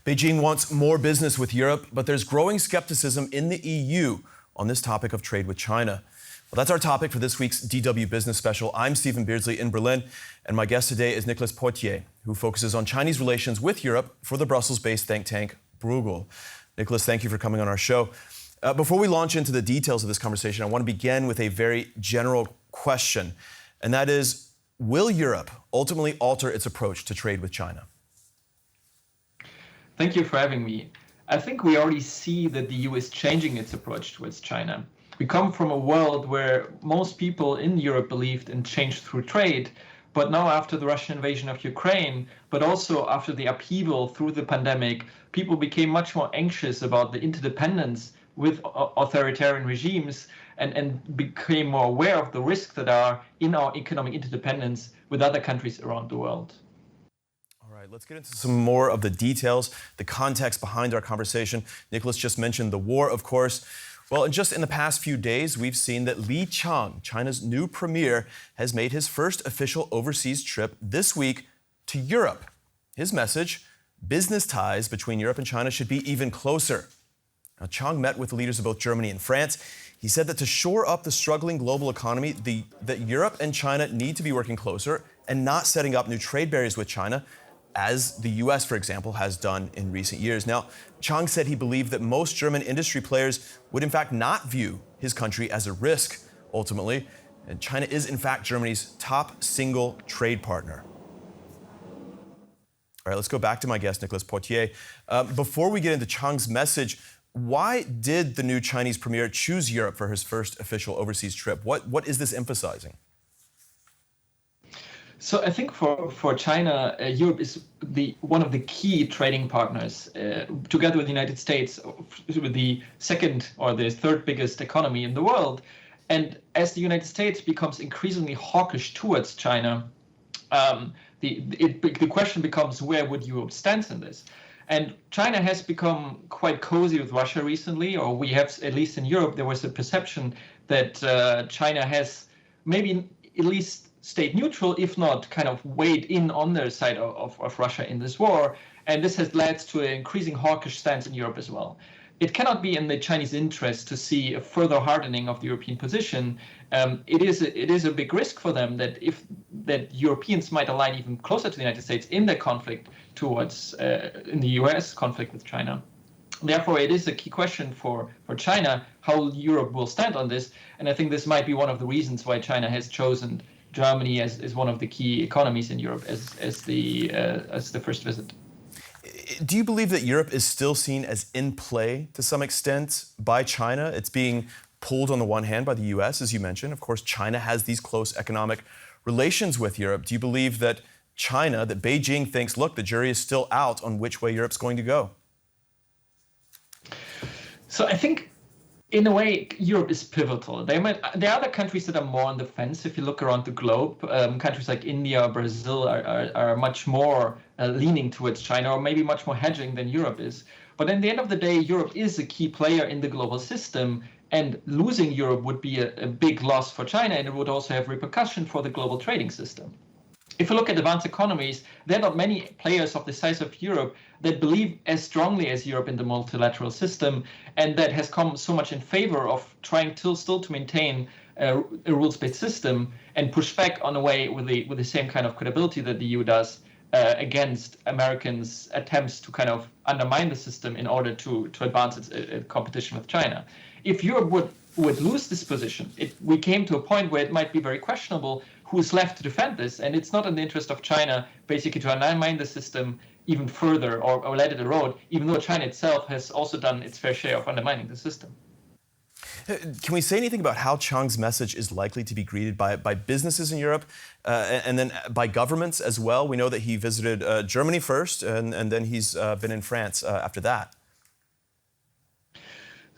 Beijing wants more business with Europe, but there's growing skepticism in the EU on this topic of trade with China. Well, that's our topic for this week's DW Business Special. I'm Stephen Beardsley in Berlin, and my guest today is Niclas Poitiers, who focuses on Chinese relations with Europe for the Brussels-based think tank Bruegel. Niclas, thank you for coming on our show. Before we launch into the details of this conversation, I want to begin with a very general question, and that is, will Europe ultimately alter its approach to trade with China? Thank you for having me. I think we already see that the EU is changing its approach towards China. We come from a world where most people in Europe believed in change through trade, but now after the Russian invasion of Ukraine, but also after the upheaval through the pandemic, people became much more anxious about the interdependence with authoritarian regimes and became more aware of the risks that are in our economic interdependence with other countries around the world. All right, let's get into some more of the details, the context behind our conversation. Niclas just mentioned the war, of course. Well, and just in the past few days, we've seen that Li Qiang, China's new premier, has made his first official overseas trip this week to Europe. His message, business ties between Europe and China should be even closer. Now, Qiang met with the leaders of both Germany and France. He said that to shore up the struggling global economy, that Europe and China need to be working closer and not setting up new trade barriers with China, as the US, for example, has done in recent years. Now, Qiang said he believed that most German industry players would in fact not view his country as a risk, ultimately. And China is in fact Germany's top single trade partner. All right, let's go back to my guest, Niclas Poitiers. Before we get into Qiang's message, why did the new Chinese premier choose Europe for his first official overseas trip? What is this emphasizing? So I think for China, Europe is one of the key trading partners, together with the United States, with the second or the third biggest economy in the world. And as the United States becomes increasingly hawkish towards China, the question becomes, where would Europe stand in this? And China has become quite cozy with Russia recently, or we have, at least in Europe, there was a perception that China has maybe at least stayed neutral, if not kind of weighed in on their side of Russia in this war. And this has led to an increasing hawkish stance in Europe as well. It cannot be in the Chinese interest to see a further hardening of the European position. It is a big risk for them that Europeans might align even closer to the United States in their conflict towards in the US conflict with China. Therefore, it is a key question for China how Europe will stand on this. And I think this might be one of the reasons why China has chosen Germany as one of the key economies in Europe as the first visit. Do you believe that Europe is still seen as in play to some extent by China? It's being pulled on the one hand by the US, as you mentioned. Of course, China has these close economic relations with Europe. Do you believe that that Beijing thinks, look, the jury is still out on which way Europe's going to go? So I think, in a way, Europe is pivotal. There are other countries that are more on the fence. If you look around the globe, countries like India or Brazil are much more leaning towards China, or maybe much more hedging than Europe is. But in the end of the day, Europe is a key player in the global system, and losing Europe would be a big loss for China, and it would also have repercussion for the global trading system. If you look at advanced economies, there are not many players of the size of Europe that believe as strongly as Europe in the multilateral system, and that has come so much in favor of trying still to maintain a rules-based system and push back on a way with the same kind of credibility that the EU does against Americans' attempts to kind of undermine the system in order to advance its competition with China. If Europe would lose this position, we came to a point where it might be very questionable who's left to defend this, and it's not in the interest of China basically to undermine the system even further or let it erode, even though China itself has also done its fair share of undermining the system. Can we say anything about how Qiang's message is likely to be greeted by businesses in Europe and then by governments as well? We know that he visited Germany first, and then he's been in France after that.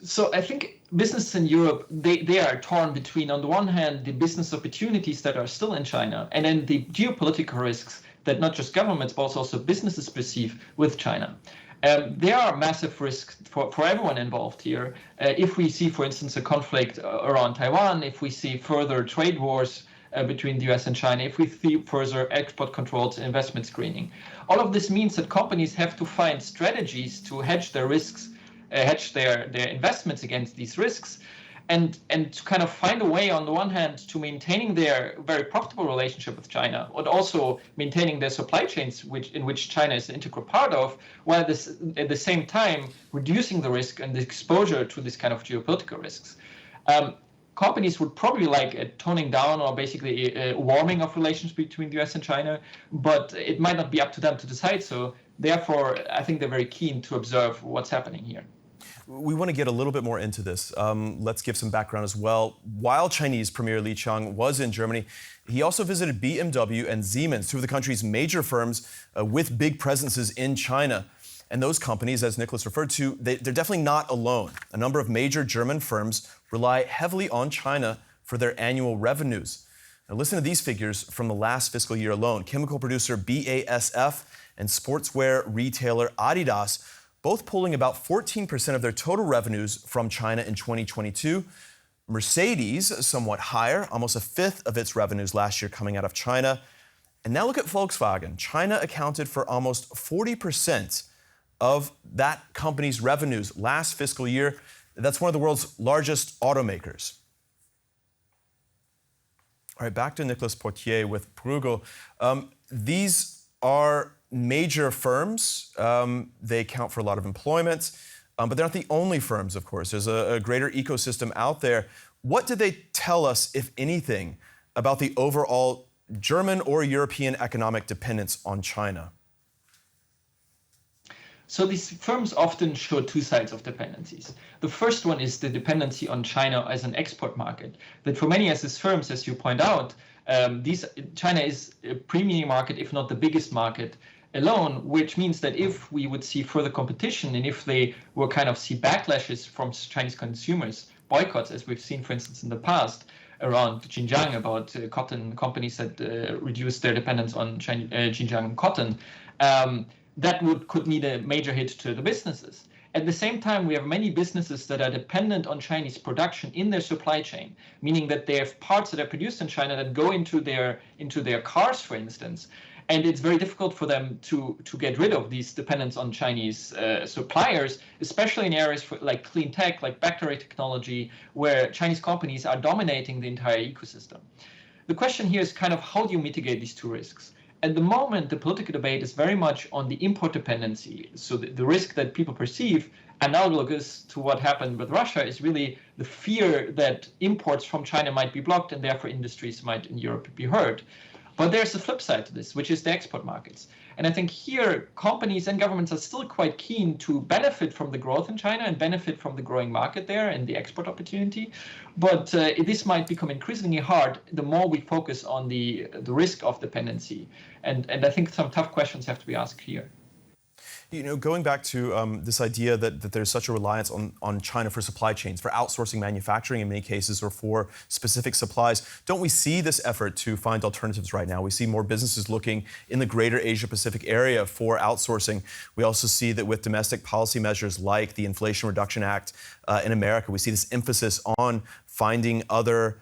So I think businesses in Europe, they are torn between, on the one hand, the business opportunities that are still in China, and then the geopolitical risks that not just governments, but also businesses perceive with China. There are massive risks for everyone involved here. If we see, for instance, a conflict around Taiwan, if we see further trade wars between the US and China, if we see further export controls and investment screening. All of this means that companies have to find strategies to hedge their risks, hedge their investments against these risks, and to kind of find a way, on the one hand, to maintaining their very profitable relationship with China, but also maintaining their supply chains, in which China is an integral part of, while at the same time reducing the risk and the exposure to this kind of geopolitical risks. Companies would probably like a toning down or basically a warming of relations between the US and China, but it might not be up to them to decide so. Therefore, I think they're very keen to observe what's happening here. We want to get a little bit more into this. Let's give some background as well. While Chinese Premier Li Qiang was in Germany, he also visited BMW and Siemens, two of the country's major firms with big presences in China. And those companies, as Niclas referred to, they're definitely not alone. A number of major German firms rely heavily on China for their annual revenues. Now listen to these figures from the last fiscal year alone. Chemical producer BASF and sportswear retailer Adidas both pulling about 14% of their total revenues from China in 2022. Mercedes, somewhat higher, almost a fifth of its revenues last year coming out of China. And now look at Volkswagen. China accounted for almost 40% of that company's revenues last fiscal year. That's one of the world's largest automakers. All right, back to Niclas Poitiers with Bruegel. These are major firms. They account for a lot of employment, but they're not the only firms, of course. There's a greater ecosystem out there. What did they tell us, if anything, about the overall German or European economic dependence on China? So these firms often show two sides of dependencies. The first one is the dependency on China as an export market. That for many of these firms, as you point out, China is a premium market, if not the biggest market alone, which means that if we would see further competition and if they will kind of see backlashes from Chinese consumers, boycotts, as we've seen, for instance, in the past around Xinjiang, about cotton companies that reduced their dependence on Xinjiang cotton, that could mean a major hit to the businesses. At the same time, we have many businesses that are dependent on Chinese production in their supply chain, meaning that they have parts that are produced in China that go into their cars, for instance. And it's very difficult for them to get rid of these dependence on Chinese suppliers, especially in areas like clean tech, like battery technology, where Chinese companies are dominating the entire ecosystem. The question here is kind of how do you mitigate these two risks? At the moment, the political debate is very much on the import dependency. So the risk that people perceive, analogous to what happened with Russia, is really the fear that imports from China might be blocked and therefore industries might in Europe be hurt. But there's a flip side to this, which is the export markets. And I think here companies and governments are still quite keen to benefit from the growth in China and benefit from the growing market there and the export opportunity. But this might become increasingly hard the more we focus on the risk of dependency. And I think some tough questions have to be asked here. You know, going back to this idea that there's such a reliance on China for supply chains, for outsourcing manufacturing in many cases, or for specific supplies, don't we see this effort to find alternatives right now? We see more businesses looking in the greater Asia-Pacific area for outsourcing. We also see that with domestic policy measures like the Inflation Reduction Act in America, we see this emphasis on finding other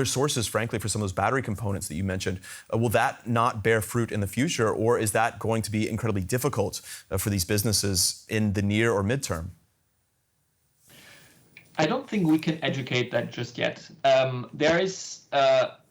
sources, frankly, for some of those battery components that you mentioned. Will that not bear fruit in the future, or is that going to be incredibly difficult for these businesses in the near or midterm? I don't think we can educate that just yet.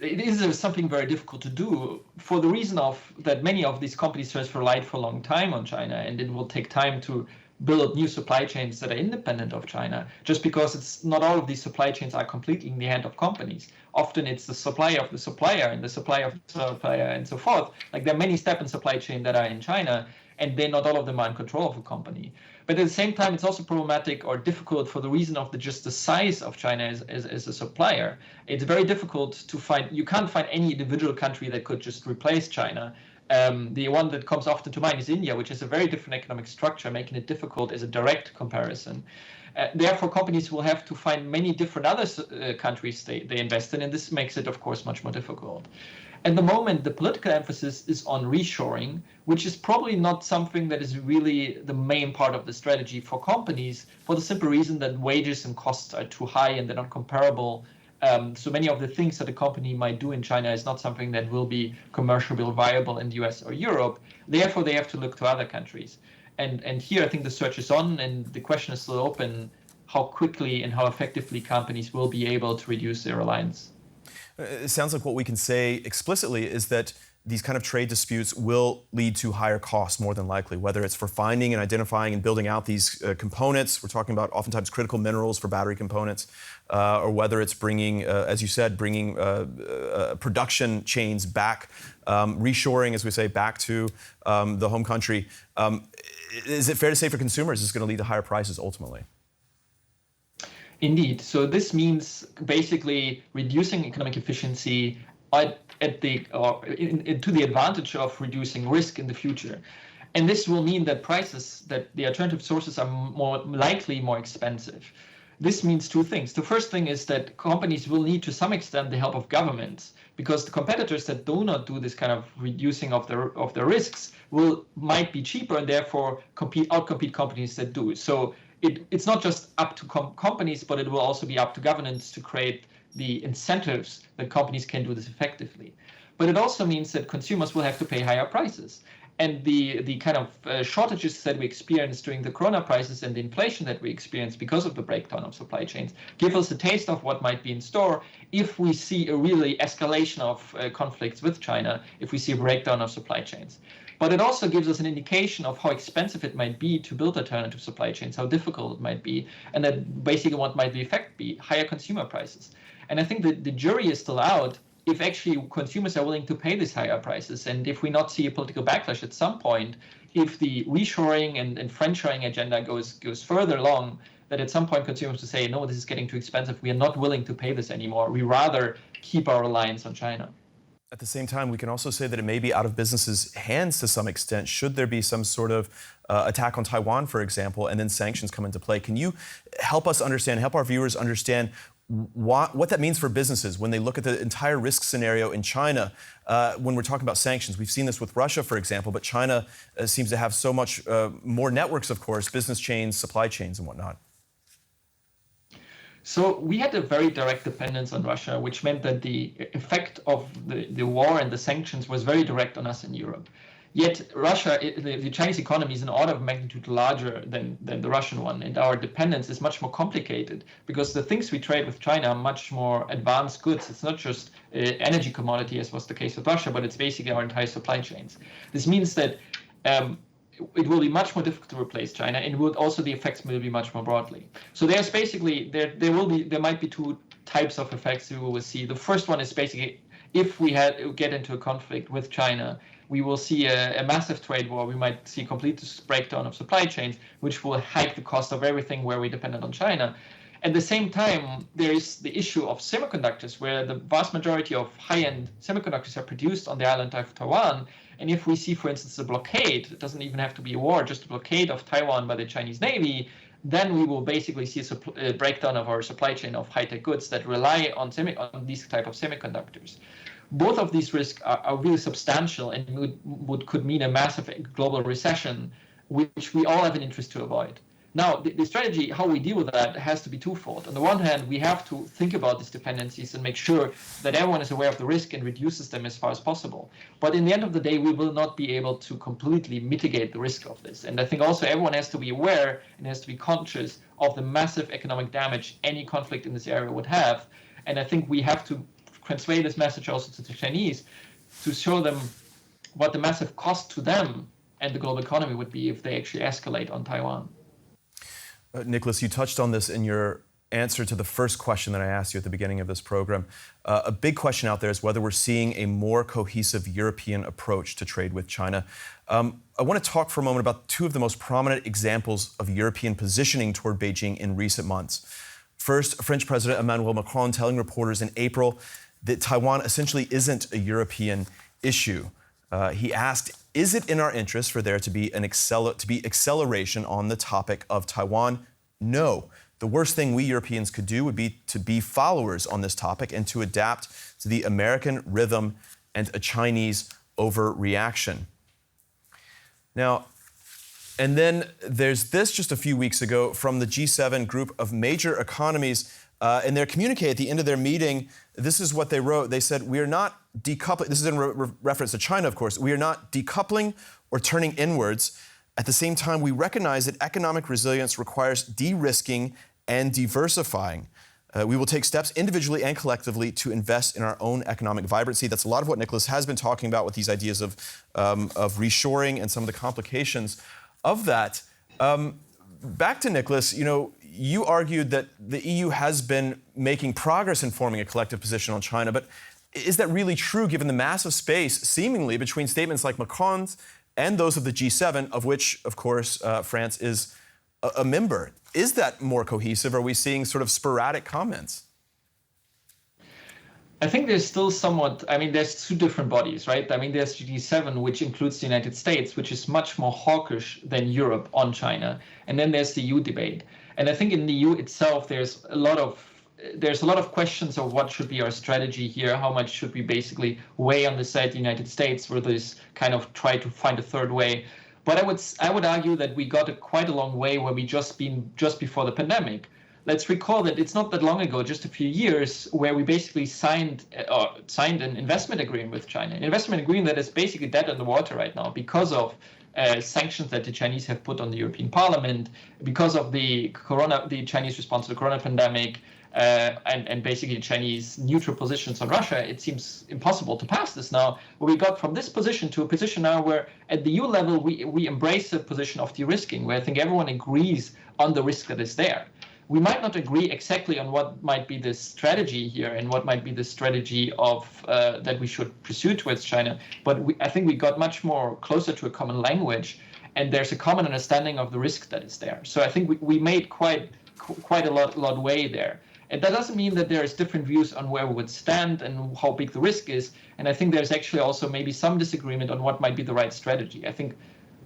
It is something very difficult to do for the reason that many of these companies have relied for a long time on China, and it will take time to build new supply chains that are independent of China, just because it's not all of these supply chains are completely in the hand of companies. Often it's the supplier of the supplier and the supplier of the supplier and so forth. Like there are many steps in supply chain that are in China, and then not all of them are in control of a company. But at the same time, it's also problematic or difficult for the reason of just the size of China as a supplier. It's very difficult to find, you can't find any individual country that could just replace China. The one that comes often to mind is India, which is a very different economic structure, making it difficult as a direct comparison. Therefore, companies will have to find many different other countries they invest in, and this makes it, of course, much more difficult. At the moment, the political emphasis is on reshoring, which is probably not something that is really the main part of the strategy for companies, for the simple reason that wages and costs are too high and they're not comparable So many of the things that a company might do in China is not something that will be commercially viable in the US or Europe. Therefore, they have to look to other countries. And here, I think the search is on, and the question is still open: how quickly and how effectively companies will be able to reduce their reliance. It sounds like what we can say explicitly is that these kind of trade disputes will lead to higher costs more than likely, whether it's for finding and identifying and building out these components. We're talking about oftentimes critical minerals for battery components, or whether it's bringing, as you said, bringing production chains back, reshoring, as we say, back to the home country. Is it fair to say for consumers it's going to lead to higher prices ultimately? Indeed. So this means basically reducing economic efficiency to the advantage of reducing risk in the future. And this will mean that the alternative sources are more likely more expensive. This means two things. The first thing is that companies will need to some extent the help of governments, because the competitors that do not do this kind of reducing of their risks might be cheaper and therefore outcompete companies that do. So it's not just up to companies, but it will also be up to governments to create the incentives that companies can do this effectively. But it also means that consumers will have to pay higher prices. And the kind of shortages that we experienced during the corona crisis and the inflation that we experienced because of the breakdown of supply chains give us a taste of what might be in store if we see a really escalation of conflicts with China, if we see a breakdown of supply chains. But it also gives us an indication of how expensive it might be to build alternative supply chains, how difficult it might be, and that basically what might the effect be: higher consumer prices. And I think that the jury is still out if actually consumers are willing to pay these higher prices, and if we not see a political backlash at some point, if the reshoring and friendshoring agenda goes further along, that at some point consumers will say, no, this is getting too expensive, we are not willing to pay this anymore, we rather keep our reliance on China. At the same time, we can also say that it may be out of businesses' hands to some extent, should there be some sort of attack on Taiwan, for example, and then sanctions come into play. Can you help us understand, help our viewers understand what that means for businesses when they look at the entire risk scenario in China when we're talking about sanctions? We've seen this with Russia, for example, but China seems to have so much more networks, of course, business chains, supply chains, and whatnot. So we had a very direct dependence on Russia, which meant that the effect of the war and the sanctions was very direct on us in Europe. Yet Russia, the Chinese economy is an order of magnitude larger than the Russian one, and our dependence is much more complicated because the things we trade with China are much more advanced goods. It's not just energy commodity, as was the case with Russia, but it's basically our entire supply chains. This means that it will be much more difficult to replace China, and the effects will be much more broadly. So there's basically there might be two types of effects we will see. The first one is basically if we get into a conflict with China, we will see a massive trade war. We might see a complete breakdown of supply chains, which will hike the cost of everything where we're dependent on China. At the same time, there is the issue of semiconductors, where the vast majority of high-end semiconductors are produced on the island of Taiwan. And if we see, for instance, a blockade, it doesn't even have to be a war, just a blockade of Taiwan by the Chinese Navy, then we will basically see a breakdown of our supply chain of high-tech goods that rely on these type of semiconductors. Both of these risks are really substantial and could mean a massive global recession, which we all have an interest to avoid. Now, the strategy, how we deal with that, has to be twofold. On the one hand, we have to think about these dependencies and make sure that everyone is aware of the risk and reduces them as far as possible. But in the end of the day, we will not be able to completely mitigate the risk of this. And I think also everyone has to be aware and has to be conscious of the massive economic damage any conflict in this area would have. And I think we have to convey this message also to the Chinese to show them what the massive cost to them and the global economy would be if they actually escalate on Taiwan. Niclas, you touched on this in your answer to the first question that I asked you at the beginning of this program. A big question out there is whether we're seeing a more cohesive European approach to trade with China. I want to talk for a moment about two of the most prominent examples of European positioning toward Beijing in recent months. First, French President Emmanuel Macron telling reporters in April that Taiwan essentially isn't a European issue. He asked, is it in our interest for there to be acceleration on the topic of Taiwan? No. The worst thing we Europeans could do would be to be followers on this topic and to adapt to the American rhythm and a Chinese overreaction. Now, and then there's this just a few weeks ago from the G7 group of major economies. In their communique at the end of their meeting, this is what they wrote. They said, "We are not decoupling," this is in reference to China, of course, "we are not decoupling or turning inwards. At the same time, we recognize that economic resilience requires de-risking and diversifying. We will take steps individually and collectively to invest in our own economic vibrancy." That's a lot of what Niclas has been talking about with these ideas of reshoring and some of the complications of that. Back to Niclas, you argued that the EU has been making progress in forming a collective position on China, but is that really true given the massive space, seemingly, between statements like Macron's and those of the G7, of which, of course, France is a member? Is that more cohesive? Or are we seeing sort of sporadic comments? I think there's still somewhat, there's two different bodies, right? There's G7, which includes the United States, which is much more hawkish than Europe on China. And then there's the EU debate. And I think in the EU itself, there's a lot of questions of what should be our strategy here. How much should we basically weigh on the side of the United States, where this kind of try to find a third way? But I would argue that we got quite a long way where we just before the pandemic. Let's recall that it's not that long ago, just a few years, where we basically signed an investment agreement with China, an investment agreement that is basically dead in the water right now because of sanctions that the Chinese have put on the European Parliament, because of the Chinese response to the corona pandemic, and basically Chinese neutral positions on Russia. It seems impossible to pass this now. Where we got from this position to a position now where at the EU level we embrace a position of de-risking, where I think everyone agrees on the risk that is there. We might not agree exactly on what might be the strategy here and what might be the strategy of that we should pursue towards China, but I think we got much more closer to a common language, and there's a common understanding of the risk that is there. So I think we made quite a lot way there. And that doesn't mean that there's different views on where we would stand and how big the risk is. And I think there's actually also maybe some disagreement on what might be the right strategy. I think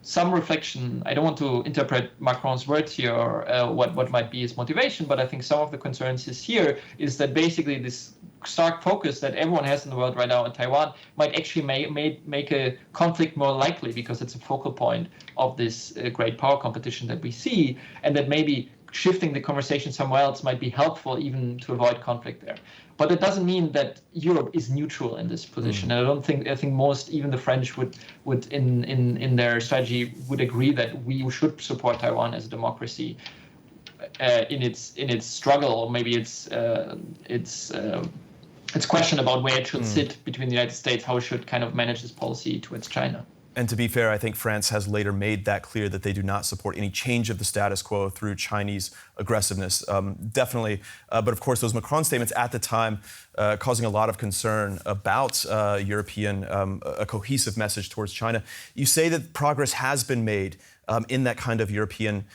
some reflection, I don't want to interpret Macron's words here or what might be his motivation, but I think some of the concerns here is that basically this stark focus that everyone has in the world right now on Taiwan might actually make a conflict more likely, because it's a focal point of this great power competition that we see, and that maybe shifting the conversation somewhere else might be helpful even to avoid conflict there. But it doesn't mean that Europe is neutral in this position. And I think most, even the French would in their strategy would agree that we should support Taiwan as a democracy in its struggle, or maybe its question about where it should sit between the United States, how it should kind of manage this policy towards China. And to be fair, I think France has later made that clear that they do not support any change of the status quo through Chinese aggressiveness. Definitely. But of course, those Macron statements at the time causing a lot of concern about European, a cohesive message towards China. You say that progress has been made in that kind of European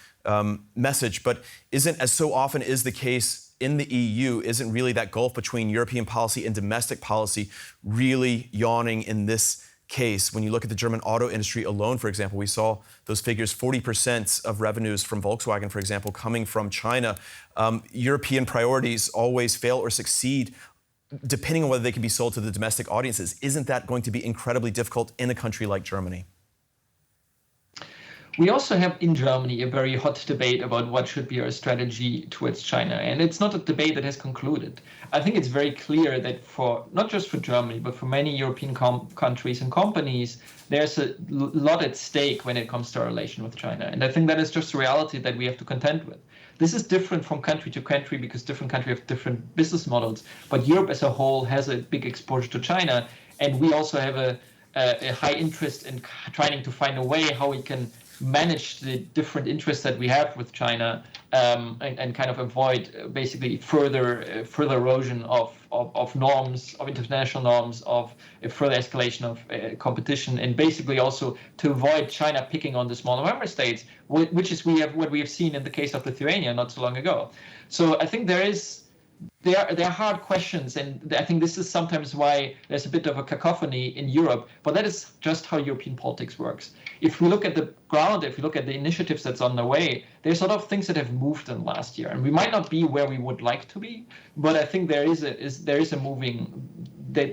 message, but isn't, as so often is the case in the EU, isn't really that gulf between European policy and domestic policy really yawning in this case? When you look at the German auto industry alone, for example, we saw those figures, 40% of revenues from Volkswagen, for example, coming from China. European priorities always fail or succeed depending on whether they can be sold to the domestic audiences. Isn't that going to be incredibly difficult in a country like Germany? We also have in Germany a very hot debate about what should be our strategy towards China. And it's not a debate that has concluded. I think it's very clear that for not just for Germany, but for many European countries and companies, there's a lot at stake when it comes to our relation with China. And I think that is just a reality that we have to contend with. This is different from country to country because different countries have different business models. But Europe as a whole has a big exposure to China. And we also have a high interest in trying to find a way how we can manage the different interests that we have with China, and kind of avoid basically further erosion of norms, of international norms, of a further escalation of competition, and basically also to avoid China picking on the smaller member states, which is what we have seen in the case of Lithuania not so long ago. So I think there are hard questions, and I think this is sometimes why there's a bit of a cacophony in Europe, but that is just how European politics works. If we look at the ground, if we look at the initiatives that's on the way, there's a lot of things that have moved in the last year, and we might not be where we would like to be, but I think there is a moving. The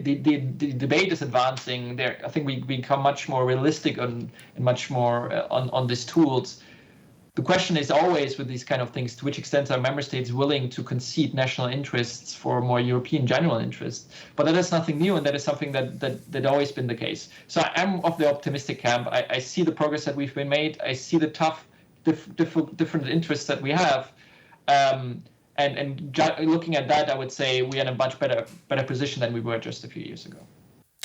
debate is advancing. There, I think we become much more realistic and much more on these tools. The question is always with these kind of things, to which extent are member states willing to concede national interests for more European general interests? But that is nothing new, and that is something that always been the case. So I'm of the optimistic camp. I see the progress that we've been made. I see the tough, different interests that we have. Looking at that, I would say we're in a much better position than we were just a few years ago.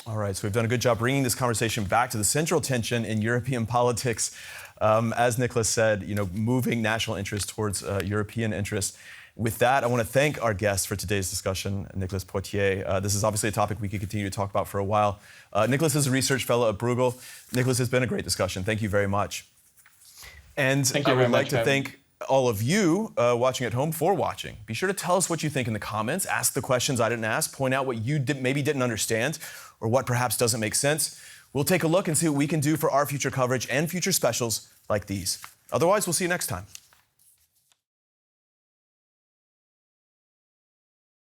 All right, so we've done a good job bringing this conversation back to the central tension in European politics. As Niclas said, moving national interest towards European interest. With that, I want to thank our guest for today's discussion, Niclas Poitiers. This is obviously a topic we could continue to talk about for a while. Niclas is a research fellow at Bruegel. Niclas, has been a great discussion. Thank you very much. And I would like to thank all of you watching at home for watching. Be sure to tell us what you think in the comments. Ask the questions I didn't ask. Point out what you maybe didn't understand or what perhaps doesn't make sense. We'll take a look and see what we can do for our future coverage and future specials like these. Otherwise, we'll see you next time.